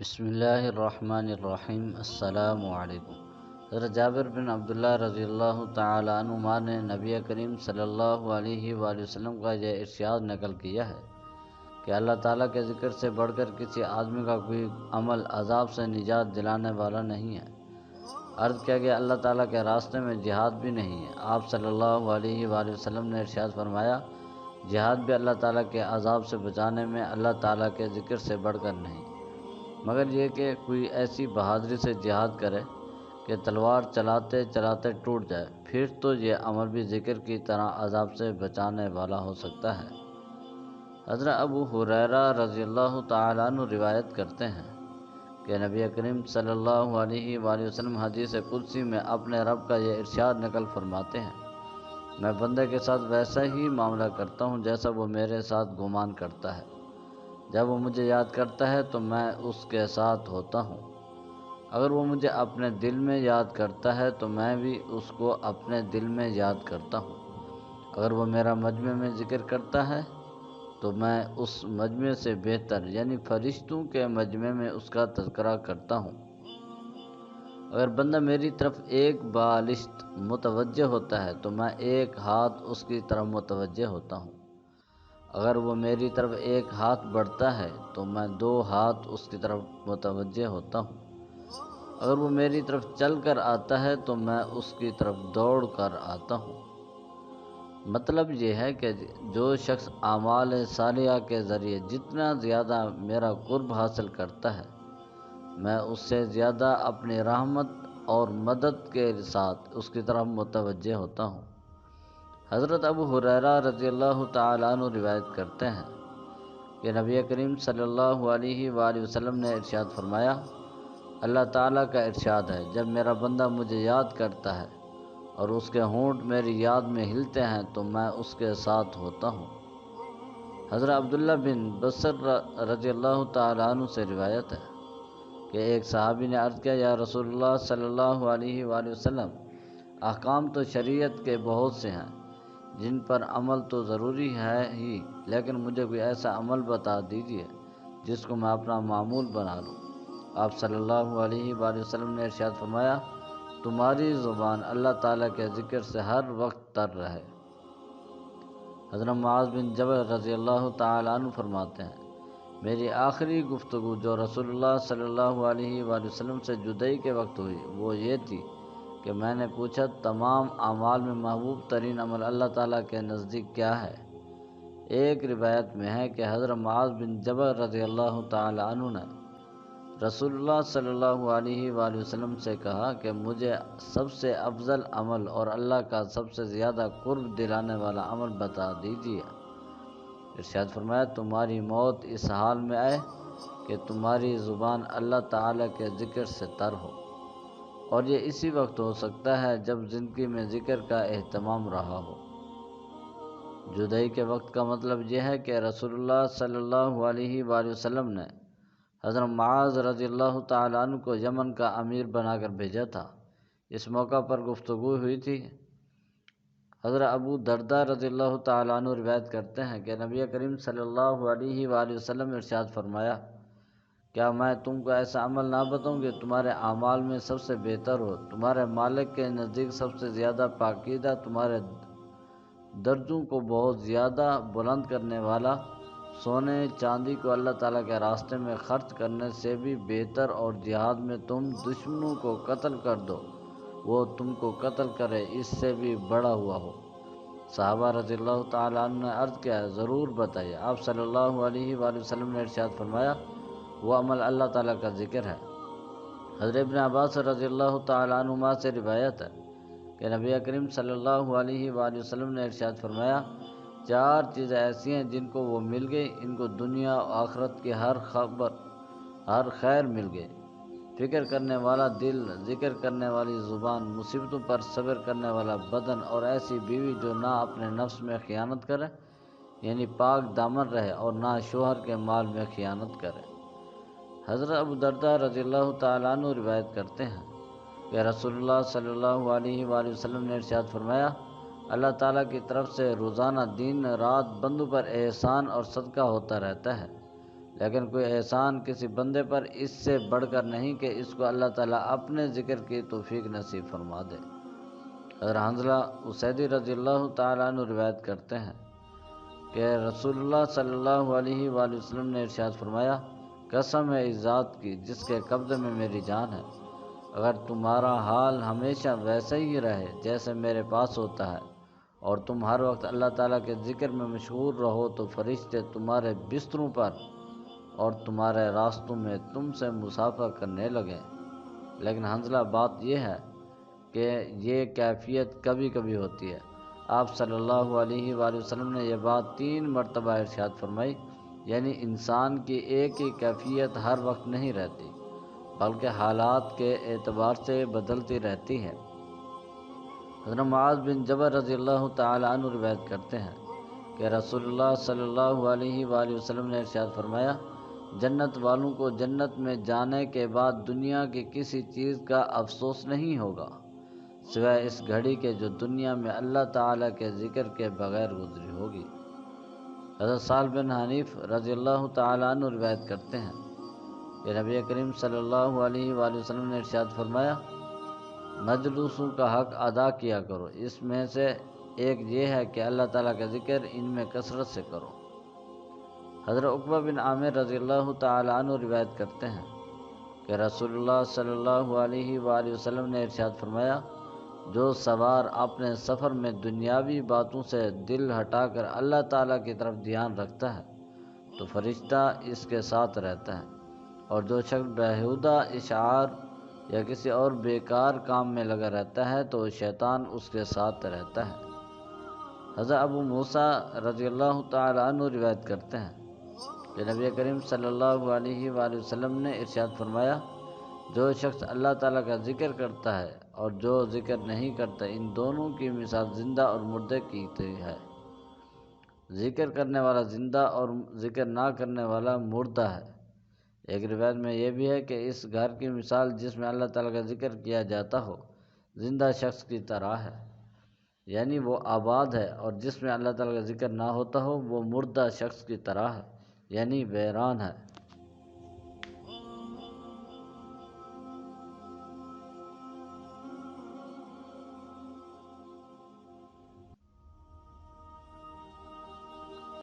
بسم اللہ الرحمن الرحیم۔ السلام علیکم۔ حضرت جابر بن عبداللہ رضی اللہ تعالی عنہما نے نبی کریم صلی اللہ علیہ وآلہ وسلم کا یہ ارشاد نقل کیا ہے کہ اللہ تعالیٰ کے ذکر سے بڑھ کر کسی آدمی کا کوئی عمل عذاب سے نجات دلانے والا نہیں ہے۔ عرض کیا کہ اللہ تعالیٰ کے راستے میں جہاد بھی نہیں ہے۔ آپ صلی اللہ علیہ وآلہ وسلم نے ارشاد فرمایا، جہاد بھی اللہ تعالیٰ کے عذاب سے بچانے میں اللہ تعالیٰ کے ذکر سے بڑھ کر نہیں، مگر یہ کہ کوئی ایسی بہادری سے جہاد کرے کہ تلوار چلاتے چلاتے ٹوٹ جائے، پھر تو یہ عمل بھی ذکر کی طرح عذاب سے بچانے والا ہو سکتا ہے۔ حضرت ابو ہریرہ رضی اللہ تعالیٰ عنہ روایت کرتے ہیں کہ نبی کریم صلی اللہ علیہ وآلہ وسلم حدیث قدسی میں اپنے رب کا یہ ارشاد نقل فرماتے ہیں، میں بندے کے ساتھ ویسا ہی معاملہ کرتا ہوں جیسا وہ میرے ساتھ گمان کرتا ہے۔ جب وہ مجھے یاد کرتا ہے تو میں اس کے ساتھ ہوتا ہوں، اگر وہ مجھے اپنے دل میں یاد کرتا ہے تو میں بھی اس کو اپنے دل میں یاد کرتا ہوں، اگر وہ میرا مجمع میں ذکر کرتا ہے تو میں اس مجمع سے بہتر یعنی فرشتوں کے مجمع میں اس کا تذکرہ کرتا ہوں۔ اگر بندہ میری طرف ایک بالشت متوجہ ہوتا ہے تو میں ایک ہاتھ اس کی طرف متوجہ ہوتا ہوں، اگر وہ میری طرف ایک ہاتھ بڑھتا ہے تو میں دو ہاتھ اس کی طرف متوجہ ہوتا ہوں، اگر وہ میری طرف چل کر آتا ہے تو میں اس کی طرف دوڑ کر آتا ہوں۔ مطلب یہ ہے کہ جو شخص اعمال صالحہ کے ذریعے جتنا زیادہ میرا قرب حاصل کرتا ہے، میں اس سے زیادہ اپنی رحمت اور مدد کے ساتھ اس کی طرف متوجہ ہوتا ہوں۔ حضرت ابو ہریرہ رضی اللہ تعالیٰ عنہ روایت کرتے ہیں کہ نبی کریم صلی اللہ علیہ وآلہ وسلم نے ارشاد فرمایا، اللہ تعالیٰ کا ارشاد ہے، جب میرا بندہ مجھے یاد کرتا ہے اور اس کے ہونٹ میری یاد میں ہلتے ہیں تو میں اس کے ساتھ ہوتا ہوں۔ حضرت عبداللہ بن بصر رضی اللہ تعالیٰ عنہ سے روایت ہے کہ ایک صحابی نے عرض کیا، یا رسول اللہ صلی اللہ علیہ وآلہ وسلم، احکام تو شریعت کے بہت سے ہیں جن پر عمل تو ضروری ہے ہی، لیکن مجھے کوئی ایسا عمل بتا دیجیے جس کو میں اپنا معمول بنا لوں۔ آپ صلی اللہ علیہ وآلہ وسلم نے ارشاد فرمایا، تمہاری زبان اللہ تعالیٰ کے ذکر سے ہر وقت تر رہے۔ حضرت معاذ بن جبل رضی اللہ تعالیٰ عنہ فرماتے ہیں، میری آخری گفتگو جو رسول اللہ صلی اللہ علیہ وآلہ وسلم سے جدائی کے وقت ہوئی وہ یہ تھی کہ میں نے پوچھا، تمام اعمال میں محبوب ترین عمل اللہ تعالیٰ کے نزدیک کیا ہے؟ ایک روایت میں ہے کہ حضرت معاذ بن جبل رضی اللہ تعالی عنہ نے رسول اللہ صلی اللہ علیہ وآلہ وسلم سے کہا کہ مجھے سب سے افضل عمل اور اللہ کا سب سے زیادہ قرب دلانے والا عمل بتا دیجیے۔ ارشاد فرمایا، تمہاری موت اس حال میں آئے کہ تمہاری زبان اللہ تعالیٰ کے ذکر سے تر ہو، اور یہ اسی وقت ہو سکتا ہے جب زندگی میں ذکر کا اہتمام رہا ہو۔ جدائی کے وقت کا مطلب یہ ہے کہ رسول اللہ صلی اللہ علیہ وآلہ وسلم نے حضرت معاذ رضی اللہ تعالیٰ عنہ کو یمن کا امیر بنا کر بھیجا تھا۔ اس موقع پر گفتگو ہوئی تھی۔ حضرت ابو درداء رضی اللہ تعالیٰ عنہ روایت کرتے ہیں کہ نبی کریم صلی اللہ علیہ وآلہ وسلم ارشاد فرمایا، کیا میں تم کو ایسا عمل نہ بتاؤں کہ تمہارے اعمال میں سب سے بہتر ہو، تمہارے مالک کے نزدیک سب سے زیادہ پاکیزہ، تمہارے درجوں کو بہت زیادہ بلند کرنے والا، سونے چاندی کو اللہ تعالیٰ کے راستے میں خرچ کرنے سے بھی بہتر، اور جہاد میں تم دشمنوں کو قتل کر دو، وہ تم کو قتل کرے، اس سے بھی بڑا ہوا ہو؟ صحابہ رضی اللہ تعالیٰ عنہ نے عرض کیا، ضرور بتائیے۔ آپ صلی اللہ علیہ وآلہ وسلم نے ارشاد فرمایا، وہ عمل اللہ تعالیٰ کا ذکر ہے۔ حضرت ابن عباس رضی اللہ تعالیٰ عنہما سے روایت ہے کہ نبی کریم صلی اللہ علیہ وآلہ وسلم نے ارشاد فرمایا، چار چیزیں ایسی ہیں جن کو وہ مل گئی، ان کو دنیا و آخرت کی ہر خیر مل گئی: فکر کرنے والا دل، ذکر کرنے والی زبان، مصیبتوں پر صبر کرنے والا بدن، اور ایسی بیوی جو نہ اپنے نفس میں خیانت کرے یعنی پاک دامن رہے، اور نہ شوہر کے مال میں خیانت کرے۔ حضرت ابو درداء رضی اللہ تعالیٰ عنہ روایت کرتے ہیں کہ رسول اللہ صلی اللہ علیہ وآلہ وسلم نے ارشاد فرمایا، اللہ تعالیٰ کی طرف سے روزانہ دن رات بندوں پر احسان اور صدقہ ہوتا رہتا ہے، لیکن کوئی احسان کسی بندے پر اس سے بڑھ کر نہیں کہ اس کو اللہ تعالیٰ اپنے ذکر کی توفیق نصیب فرما دے۔ حضرت حنظلہ اسیدی رضی اللہ تعالیٰ عنہ روایت کرتے ہیں کہ رسول اللہ صلی اللہ علیہ وآلہ وسلم نے ارشاد فرمایا، قسم ہے اس ذات کی جس کے قبضے میں میری جان ہے، اگر تمہارا حال ہمیشہ ویسا ہی رہے جیسے میرے پاس ہوتا ہے اور تم ہر وقت اللہ تعالیٰ کے ذکر میں مشغول رہو تو فرشتے تمہارے بستروں پر اور تمہارے راستوں میں تم سے مسافہ کرنے لگیں۔ لیکن حنظلہ بات یہ ہے کہ یہ کیفیت کبھی کبھی ہوتی ہے۔ آپ صلی اللہ علیہ وآلہ وسلم نے یہ بات 3 مرتبہ ارشاد فرمائی، یعنی انسان کی ایک ہی کیفیت ہر وقت نہیں رہتی بلکہ حالات کے اعتبار سے بدلتی رہتی ہے۔ حضرت معاذ بن جبل رضی اللہ تعالیٰ عنہ روایت کرتے ہیں کہ رسول اللہ صلی اللہ علیہ وآلہ وسلم نے ارشاد فرمایا، جنت والوں کو جنت میں جانے کے بعد دنیا کی کسی چیز کا افسوس نہیں ہوگا سوائے اس گھڑی کے جو دنیا میں اللہ تعالیٰ کے ذکر کے بغیر گزری ہوگی۔ حضرت سال بن حنیف رضی اللہ تعالیٰ عنہ روایت کرتے ہیں کہ نبی کریم صلی اللہ علیہ وآلہ وسلم نے ارشاد فرمایا، مجلسوں کا حق ادا کیا کرو، اس میں سے ایک یہ ہے کہ اللہ تعالیٰ کا ذکر ان میں کثرت سے کرو۔ حضرت عقبہ بن عامر رضی اللہ تعالیٰ عنہ روایت کرتے ہیں کہ رسول اللہ صلی اللہ علیہ وآلہ وسلم نے ارشاد فرمایا، جو سوار اپنے سفر میں دنیاوی باتوں سے دل ہٹا کر اللہ تعالیٰ کی طرف دھیان رکھتا ہے تو فرشتہ اس کے ساتھ رہتا ہے، اور جو شخص بیہودہ اشعار یا کسی اور بیکار کام میں لگا رہتا ہے تو شیطان اس کے ساتھ رہتا ہے۔ حضرت ابو موسیٰ رضی اللہ تعالیٰ عنہ روایت کرتے ہیں کہ نبی کریم صلی اللہ علیہ وآلہ وسلم نے ارشاد فرمایا، جو شخص اللہ تعالیٰ کا ذکر کرتا ہے اور جو ذکر نہیں کرتا، ان دونوں کی مثال زندہ اور مردے کی ہے۔ ذکر کرنے والا زندہ اور ذکر نہ کرنے والا مردہ ہے۔ ایک روایت میں یہ بھی ہے کہ اس گھر کی مثال جس میں اللہ تعالیٰ کا ذکر کیا جاتا ہو زندہ شخص کی طرح ہے، یعنی وہ آباد ہے، اور جس میں اللہ تعالیٰ کا ذکر نہ ہوتا ہو وہ مردہ شخص کی طرح ہے، یعنی ویران ہے۔